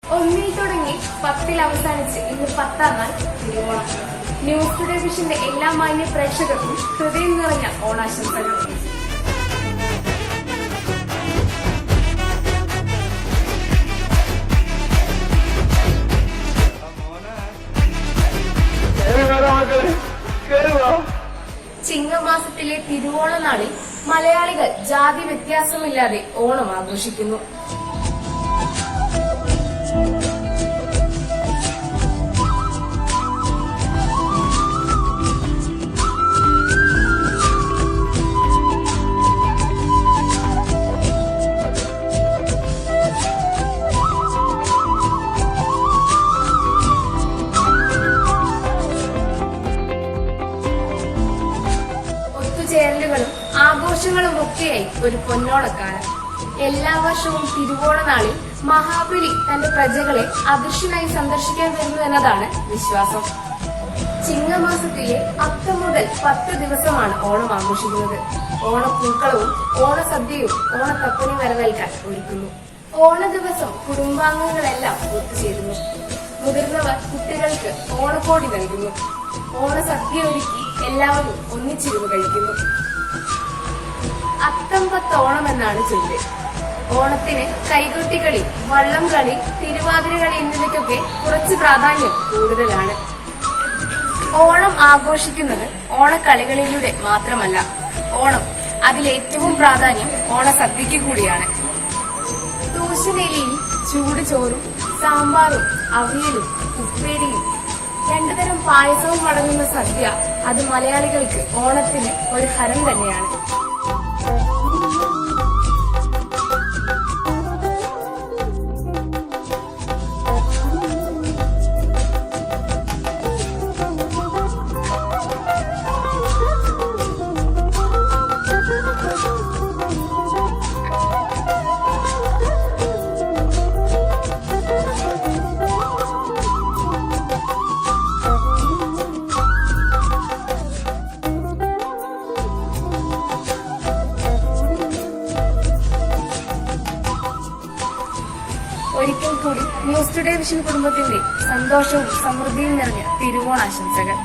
ഒന്നിൽ തുടങ്ങി 10-ൽ അവസാനിച്ച് ഇന്ന് 10-ാം നാൾ തിരുവോണം. ന്യൂസ് ടുഡേ വിഷന്റെ എല്ലാ മാന്യ പ്രേക്ഷകർക്കും ഹൃദയം നിറഞ്ഞ ഓണാശംസകൾ. ചിങ്ങമാസത്തിലെ തിരുവോണ നാളിൽ മലയാളികൾ ജാതി വ്യത്യാസമില്ലാതെ ഓണം ആഘോഷിക്കുന്നു. ഒത്തുചേരലുകളും ആഘോഷങ്ങളും ഒക്കെയായി ഒരു പൊന്നോണക്കാലം. എല്ലാ വർഷവും തിരുവോണ നാളിൽ മഹാബലി തന്റെ പ്രജകളെ അദൃശ്യനായി സന്ദർശിക്കാൻ വരുന്നു എന്നതാണ് വിശ്വാസം. ചിങ്ങമാസത്തിലെ അത്തം മുതൽ 10 ദിവസമാണ് ഓണം ആഘോഷിക്കുന്നത്. ഓണപ്പൂക്കളവും ഓണസദ്യയും ഓണത്തപ്പനെ വരവേൽക്കാൻ ഒരുക്കുന്നു. ഓണ ദിവസം കുടുംബാംഗങ്ങളെല്ലാം ഒത്തുചേരുന്നു. മുതിർന്നവർ കുട്ടികൾക്ക് ഓണക്കോടി നൽകുന്നു. ഓണസദ്യ ഒരുക്കി എല്ലാവരും ഒന്നിച്ചിരുന്ന് കഴിക്കുന്നു. അത്തം 10 ഓണം എന്നാണ് ചൊല്ല്. ഓണത്തിന് കൈകൊട്ടിക്കളി, വള്ളംകളി, തിരുവാതിരകളി എന്നിവയ്ക്കൊക്കെ കുറച്ച് പ്രാധാന്യം കൂടുതലാണ്. ഓണം ആഘോഷിക്കുന്നത് ഓണക്കളികളിലൂടെ മാത്രമല്ല, ഓണം അതിലേറ്റവും പ്രാധാന്യം ഓണസദ്യക്ക് കൂടിയാണ്. തൂശനിലയിൽ ചൂട് ചോറും സാമ്പാറും അവിയലും ഉപ്പേരിയും 2 തരം പായസവും അടങ്ങുന്ന സദ്യ അത് മലയാളികൾക്ക് ഓണത്തിന് ഒരു ഹരം തന്നെയാണ്. ഒരിക്കൽ കൂടി ന്യൂസ് ടുഡേ വിഷൻ കുടുംബത്തിന്റെ സന്തോഷവും സമൃദ്ധിയും നിറഞ്ഞ തിരുവോണാശംസകൾ.